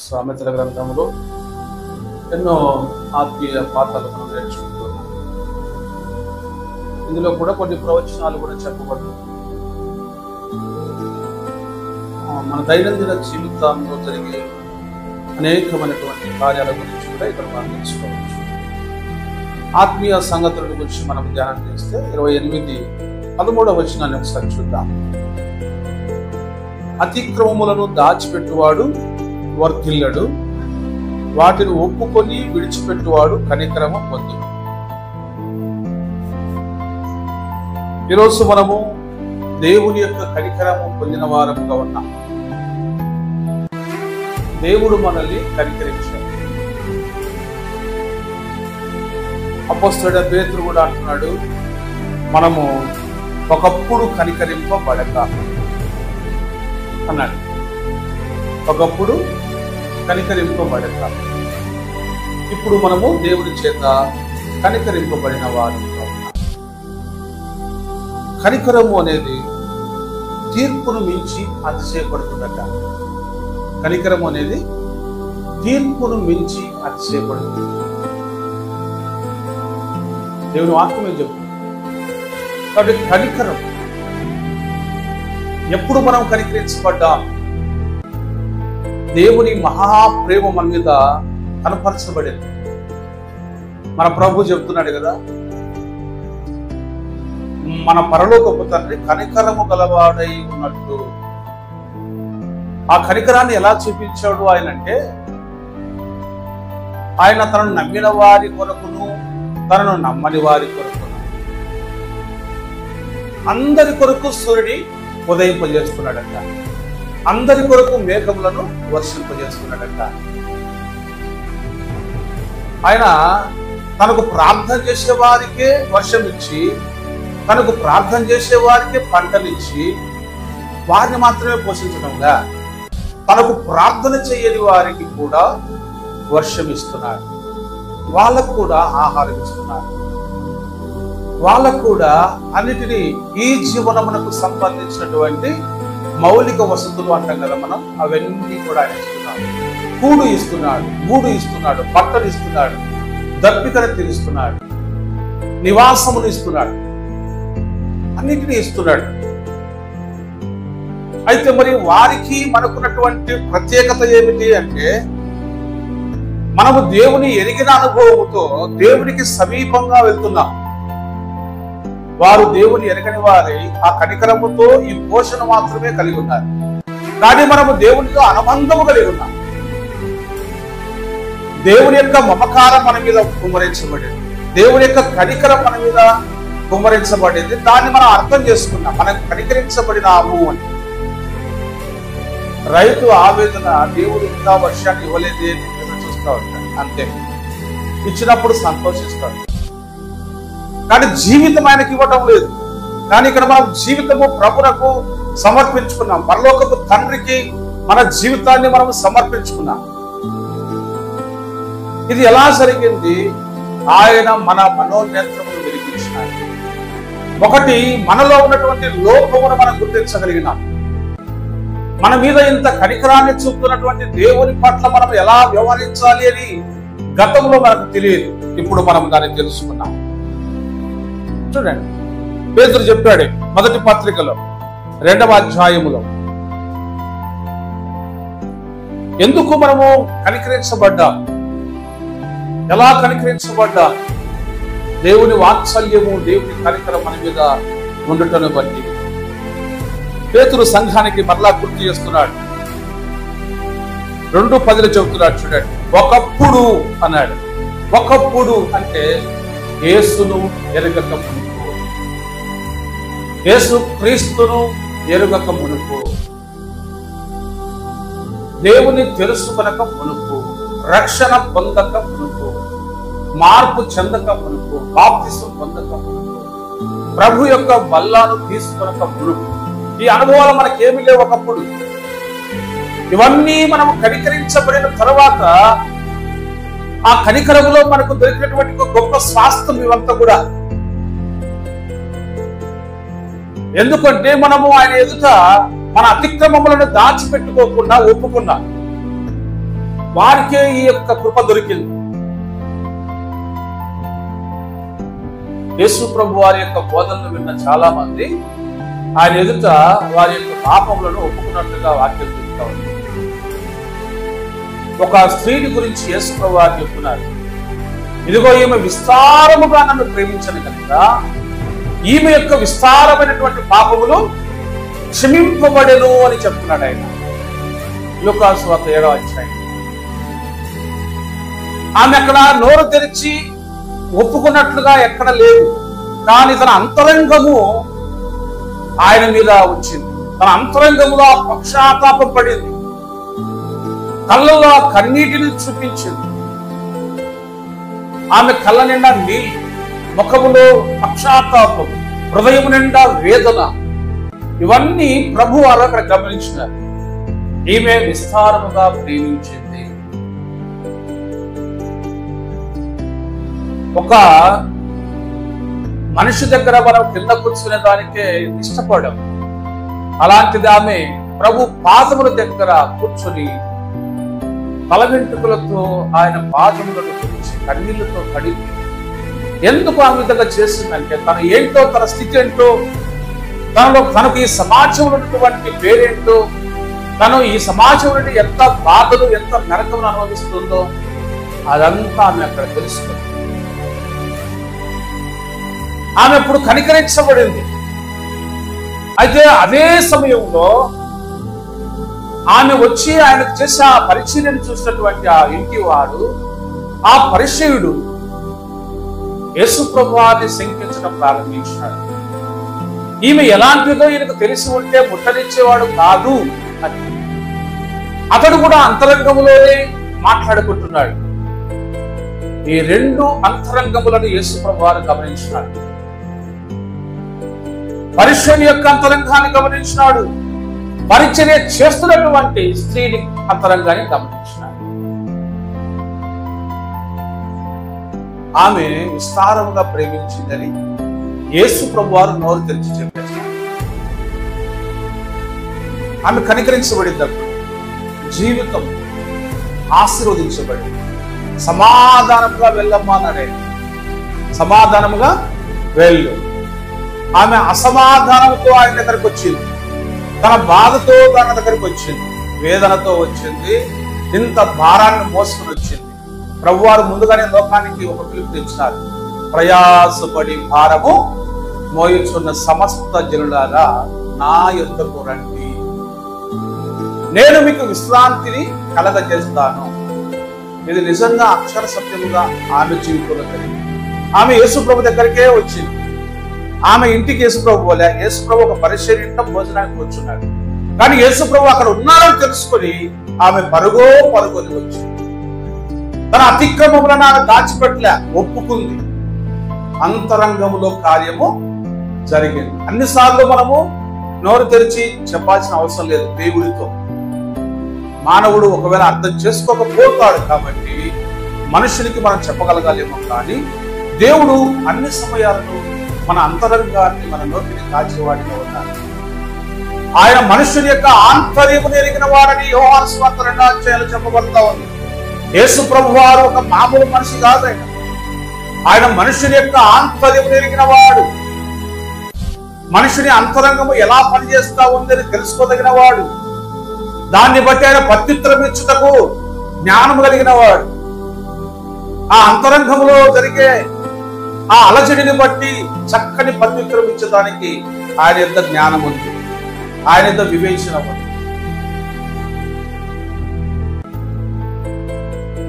సామెతల గ్రంథంలో ఎన్నో ఆత్మీయ పాఠాలు మనం నేర్చుకుంటున్నాం. ఇందులో కూడా కొన్ని ప్రవచనాలు కూడా చెప్పబడుతుంది. మన దైనందిన జీవితంలో జరిగే అనేకమైనటువంటి కార్యాల గురించి కూడా ఇక్కడ మనం తెలుసుకోవచ్చు. ఆత్మీయ సంగతుల గురించి మనం ధ్యానం చేస్తే 28:13 వచనాన్ని ఒకసారి చూద్దాం. అతిక్రమములను దాచిపెట్టువాడు వర్ధిల్లడు, వాటిని ఒప్పుకొని విడిచిపెట్టువాడు కనికరము పొందును. ఈరోజు మనము దేవుని యొక్క కనికరము పొందిన వారముగా ఉన్నాం. దేవుడు మనల్ని కనికరించాడు. అపోస్తలుడైన పేతురు కూడా అంటున్నాడు, మనము ఒకప్పుడు కనికరింపబడక అన్నాడు. ఒకప్పుడు కనికరింపబడక, ఇప్పుడు మనము దేవుడి చేత కనికరింపబడిన వారు. కనికరము అనేది తీర్పును మించి అతిశయపడుతుందట. కనికరము అనేది తీర్పును మించి అతిశయపడుతుంది. దేవుని వాక్యమే చెప్తుంది. కాబట్టి కనికరం, ఎప్పుడు మనం కనికరించబడ్డాం? దేవుని మహాప్రేమ మన మీద కనపరచబడింది. మన ప్రభు చెప్తున్నాడు కదా, మన పరలోకపు తండ్రి కనికరము గలవాడై ఉన్నట్టు. ఆ కనికరాన్ని ఎలా చూపించాడు ఆయన అంటే, ఆయన తనను నమ్మిన వారి కొరకును తనను నమ్మని వారి కొరకును అందరి కొరకు సూర్యుని ఉదయింపజేస్తున్నాడట. అందరి కొరకు మేఘములను వర్షింపజేస్తున్నాడట. ఆయన తనకు ప్రార్థన చేసే వారికే వర్షం ఇచ్చి, తనకు ప్రార్థన చేసే వారికే పంటనిచ్చి, వారిని మాత్రమే పోషించడంగా తనకు ప్రార్థన చేయని వారికి కూడా వర్షం ఇస్తున్నాడు. వాళ్ళకు కూడా ఆహారం ఇస్తున్నాడు. వాళ్ళకు కూడా అన్నిటినీ ఈ జీవనమునకు సంబంధించినటువంటి మౌలిక వసతులు అంటాం కదా మనం, అవన్నీ కూడా ఆయన ఇస్తున్నాడు. కూడు ఇస్తున్నాడు, గూడు ఇస్తున్నాడు, బట్టలు ఇస్తున్నాడు, దప్పికను తీరుస్తున్నాడు, నివాసమును ఇస్తున్నాడు, అన్నిటినీ ఇస్తున్నాడు. అయితే మరి వారికి మనకున్నటువంటి ప్రత్యేకత ఏమిటి అంటే, మనము దేవుని ఎరిగిన అనుభవముతో దేవునికి సమీపంగా వెళ్తున్నాం. వారు దేవుని ఎరగని వారి ఆ కనికరముతో ఈ పోషణ మాత్రమే కలిగి ఉన్నారు. కానీ మనము దేవునితో అనుబంధము కలిగి ఉన్నాం. దేవుని యొక్క మమకారం మన మీద కుమ్మరించబడింది, దేవుని యొక్క కనికరం మన మీద కుమ్మరించబడింది. దాన్ని మనం అర్థం చేసుకున్నాం, మనం కనికరించబడినాము అని. రైతు ఆవేదన, దేవుడు ఇంకా వర్షాన్ని ఇవ్వలేదే చూస్తూ ఉంటాడు. అంతే, ఇచ్చినప్పుడు సంతోషిస్తాడు, కానీ జీవితం ఆయనకి ఇవ్వటం లేదు. కానీ ఇక్కడ మనం జీవితము ప్రభునకు సమర్పించుకున్నాం. పరలోకపు తండ్రికి మన జీవితాన్ని మనం సమర్పించుకున్నాం. ఇది ఎలా జరిగింది? ఆయన మన మనోనేత్రమును వెలిగించినాడు. ఒకటి, మనలో ఉన్నటువంటి లోపమును మనం గుర్తించగలిగినాం. మన మీద ఇంత కనికరాన్ని చూపుతున్నటువంటి దేవుని పట్ల మనం ఎలా వ్యవహరించాలి అని గతంలో మనకు తెలియదు. ఇప్పుడు మనం దాన్ని తెలుసుకున్నాం. చూడండి, పేతురు చెప్పాడు మొదటి పత్రికలో 2వ అధ్యాయములో, ఎందుకు మనము కనికరించబడ్డా, ఎలా కనికరించబడ్డా? దేవుని వాత్సల్యము, దేవుని కనికరం మన మీద ఉండటను బట్టి. పేతురు సంఘానికి మరలా గుర్తు చేస్తున్నాడు. 2:10 చెబుతున్నాడు. చూడండి, ఒకప్పుడు అన్నాడు. ఒకప్పుడు అంటే యేసును ఎరుగక మునుపు, యేసు క్రీస్తును ఎరుగక మునుపు, దేవుని తెలుసుకొనక మునుపు, రక్షణ పొందక మునుపు, మార్పు చెందక మునుపు, బాప్తిసం పొందక మునుపు, ప్రభు యొక్క బల్లాను తీసుకొనక మునుపు. ఈ అనుభవాలు మనకేమీ లేవు ఒకప్పుడు. ఇవన్నీ మనం కనికరించబడిన తర్వాత ఆ కనికరములో మనకు దొరికినటువంటి గొప్ప స్వాస్థ్యం ఇవంతా కూడా. ఎందుకంటే మనము ఆయన ఎదుట మన అతిక్రమములను దాచిపెట్టుకోకుండా ఒప్పుకున్నాం. వారికే ఈ యొక్క కృప దొరికింది. యేసు ప్రభు వారి యొక్క బోధనలు విన్న చాలా మంది ఆయన ఎదుట వారి యొక్క పాపములను ఒప్పుకున్నట్లుగా వాక్యం చెప్తా ఉంది. ఒక స్త్రీని గురించి యేసు ప్రభు వారు చెప్తున్నారు, ఇదిగో ఈమె విస్తారముగా నన్ను ప్రేమించను కనుక ఈమె యొక్క విస్తారమైనటువంటి పాపములు క్షమింపబడెను అని చెప్తున్నాడు ఆయన. యోహాను సువార్త 7వ అధ్యాయం. ఆమె అక్కడ నోరు తెరిచి ఒప్పుకున్నట్లుగా ఎక్కడ లేదు, కానీ తన అంతరంగము ఆయన మీద వచ్చింది. తన అంతరంగములో పక్షాతాపం పడింది, కళ్ళలో కన్నీటిని చూపించింది. ఆమె కళ్ళ నిండా నీళ్ళు, ముఖములో పక్షాతాపం, హృదయం నిండా వేదన, ఇవన్నీ ప్రభు వారు అక్కడ గమనించినారు. ఈమె విస్తారముగా ప్రేమించింది. ఒక మనిషి దగ్గర మనం కింద కూర్చునే దానికే ఇష్టపడం, అలాంటిది ఆమె ప్రభు పాదముల దగ్గర కూర్చొని తల వెంట్రుకలతో ఆయన పాదములను గురించి కన్నీళ్లతో కడిగి ఎందుకు ఆ విధంగా చేస్తుందంటే తన ఏంటో, తన స్థితి ఏంటో, తనకు ఈ సమాజంలో ఉన్నటువంటి పేరేంటో, తను ఈ సమాజం నుండి ఎంత బాధలు, ఎంత నరకమును అనుభవిస్తుందో అదంతా ఆమె అక్కడ తెలుసుకుంది. ఆమె ఇప్పుడు కనికరించబడింది. అయితే అదే సమయంలో ఆమె వచ్చి ఆయనకు చేసి ఆ పరిచర్యను చూసినటువంటి ఆ ఇంటి వాడు, ఆ పరిచయుడు యేసు ప్రభువాన్ని శంకించడం ప్రారంభించాడు. ఈమె ఎలాంటిదో ఈయనకు తెలిసి ఉంటే ముట్టనిచ్చేవాడు కాదు అని అతడు కూడా అంతరంగములోనే మాట్లాడుకుంటున్నాడు. ఈ రెండు అంతరంగములను యేసు ప్రభువారు గమనించినాడు. పరిచర్య యొక్క అంతరంగాన్ని గమనించినాడు, పరిచర్య చేస్తున్నటువంటి స్త్రీని అంతరంగాన్ని గమనించినాడు. ఆమె విస్తారముగా ప్రేమించిందని యేసు ప్రభువారు నోరు తెరిచి చెప్పేసి ఆమె కనికరించబడినప్పుడు జీవితం ఆశీర్వదించబడింది. సమాధానంగా వెళ్ళమ్మా అన్నాడే, సమాధానముగా వెళ్ళు. ఆమె అసమాధానంతో ఆయన దగ్గరకు వచ్చింది, తన బాధతో తన దగ్గరకు వచ్చింది, వేదనతో వచ్చింది, ఇంత భారాన్ని మోసుకుని వచ్చింది. ప్రభువారు ముందుగానే లోకానికి ఒక పిలుపు తెచ్చినారు, ప్రయాసపడి భారము మోయుచున్న సమస్త జనులారా నా యొద్దకు రండి, నేను మీకు విశ్రాంతిని కలగజేస్తాను. ఇది నిజంగా అక్షర సత్యముగా ఆమె జీవితంలో జరిగింది. ఆమె యేసు ప్రభు దగ్గరికే వచ్చింది. ఆమె ఇంటికి యేసు ప్రభు పోలే, యేసు ప్రభు ఒక పరిచర్య భోజనానికి కూర్చున్నాడు. కానీ యేసు ప్రభు అక్కడ ఉన్నారని తెలుసుకొని ఆమె పరుగుని వచ్చింది. తన అతిక్రమములను ఆమె దాచిపెట్టలే, ఒప్పుకుంది. అంతరంగములో కార్యము జరిగింది. అన్నిసార్లు మనము నోరు తెరిచి చెప్పాల్సిన అవసరం లేదు దేవుడితో. మానవుడు ఒకవేళ అర్థం చేసుకోకపోతాడు కాబట్టి మనుషునికి మనం చెప్పగలగాలేమో, కానీ దేవుడు అన్ని సమయాలను మన అంతరంగాన్ని, మన నోటిని కాచేవాడిగా ఉన్నారు. ఆయన మనుషుని యొక్క ఆంతర్యమును ఎరిగిన వాడని యోహాను సువార్త 2వ అధ్యాయంలో చెప్పబడతా ఉంది. యేసు ప్రభు వారు ఒక మామూలు మనిషి కాదు. ఆయన మనుషుని యొక్క ఆంతర్యమును ఎరిగిన వాడు, మనుషుని అంతరంగము ఎలా పనిచేస్తా ఉందని తెలుసుకోదగిన వాడు, దాన్ని బట్టి ఆయన ప్రత్యుత్తరం ఇచ్చుటకు జ్ఞానము కలిగిన వాడు. ఆ అంతరంగంలో జరిగే ఆ అలజడిని బట్టి చక్కని ప్రత్యుత్తరం ఇచ్చడానికి ఆయన యొక్క జ్ఞానం ఉంది, ఆయన యొక్క వివేచన ఉంది.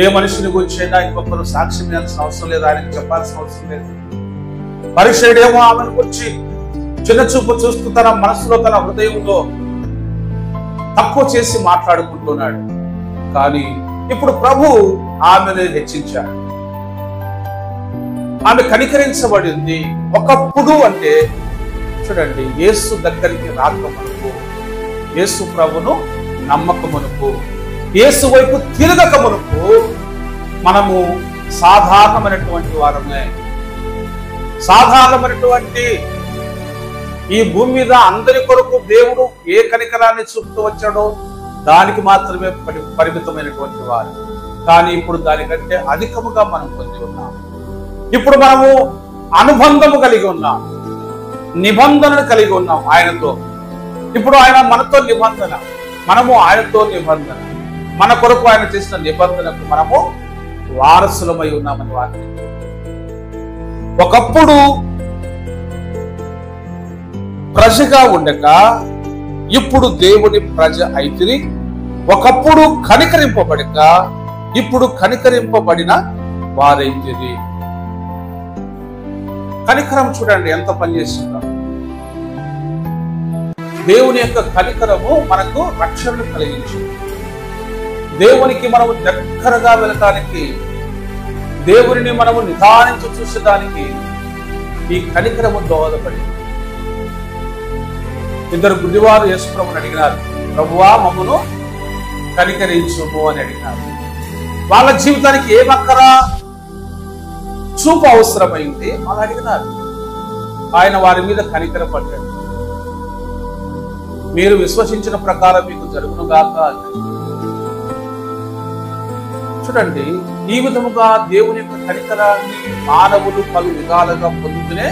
ఏ మనిషిని గురించైనా ఇంకొకరు సాక్ష్యం ఇవ్వాల్సిన అవసరం లేదు, ఆయనకు చెప్పాల్సిన అవసరం లేదు. పరిచయుడేమో ఆమెను గురించి చిన్న చూపు చూస్తూ తన మనసులో, తన హృదయంలో తక్కువ చేసి మాట్లాడుకుంటున్నాడు. కానీ ఇప్పుడు ప్రభు ఆమెను హెచ్చించాడు. ఆమె కనికరించబడింది. ఒకప్పుడు అంటే చూడండి, యేసు దగ్గరికి రాకమునుపు, యేసు ప్రభును నమ్మకమునుపు, యేసు వైపు తిరగకమునుపు మనము సాధారణమైనటువంటి వారమే. సాధారణమైనటువంటి ఈ భూమి మీద అందరి కొరకు దేవుడు ఏ కనికరాన్ని చూపుతూ వచ్చాడో దానికి మాత్రమే పరిమితమైనటువంటి వారు. కానీ ఇప్పుడు దానికంటే అధికముగా మనం పొంది ఉన్నాం. ఇప్పుడు మనము అనుబంధము కలిగి ఉన్నాం, నిబంధనను కలిగి ఉన్నాం ఆయనతో. ఇప్పుడు ఆయన మనతో నిబంధన, మనము ఆయనతో నిబంధన. మన కొరకు ఆయన చేసిన నిబంధనకు మనము వారసులమై ఉన్నామని వాక్యం. ఒకప్పుడు ప్రజగా ఉండక ఇప్పుడు దేవుని ప్రజ అయితిరి. ఒకప్పుడు కనికరింపబడక ఇప్పుడు కనికరింపబడిన వారైతిరి. కనికరం చూడండి ఎంత పనిచేస్తుందో. దేవుని యొక్క కనికరము మనకు రక్షణను కలిగించింది. దేవునికి మనము దగ్గరగా వెళ్ళటానికి, దేవుని మనము నిదానించి చూసేదానికి ఈ కనికరము దోహదపడింది. ఇద్దరు గుడ్డివారు యేసు ప్రభువుని అడిగినారు, ప్రభువా మమ్మను కనికరించుము అని అడిగినారు. వాళ్ళ జీవితానికి ఏమక్కరా చూపు అవసరమైంది వాళ్ళు అడిగినారు. ఆయన వారి మీద కనికరపడ్డాడు. మీరు విశ్వసించిన ప్రకారం మీకు జరుగునుగాక అన్నాడు. చూడండి, ఈ విధముగా దేవుని యొక్క కనికరాన్ని మానవులు పలు విధాలుగా పొందుతూనే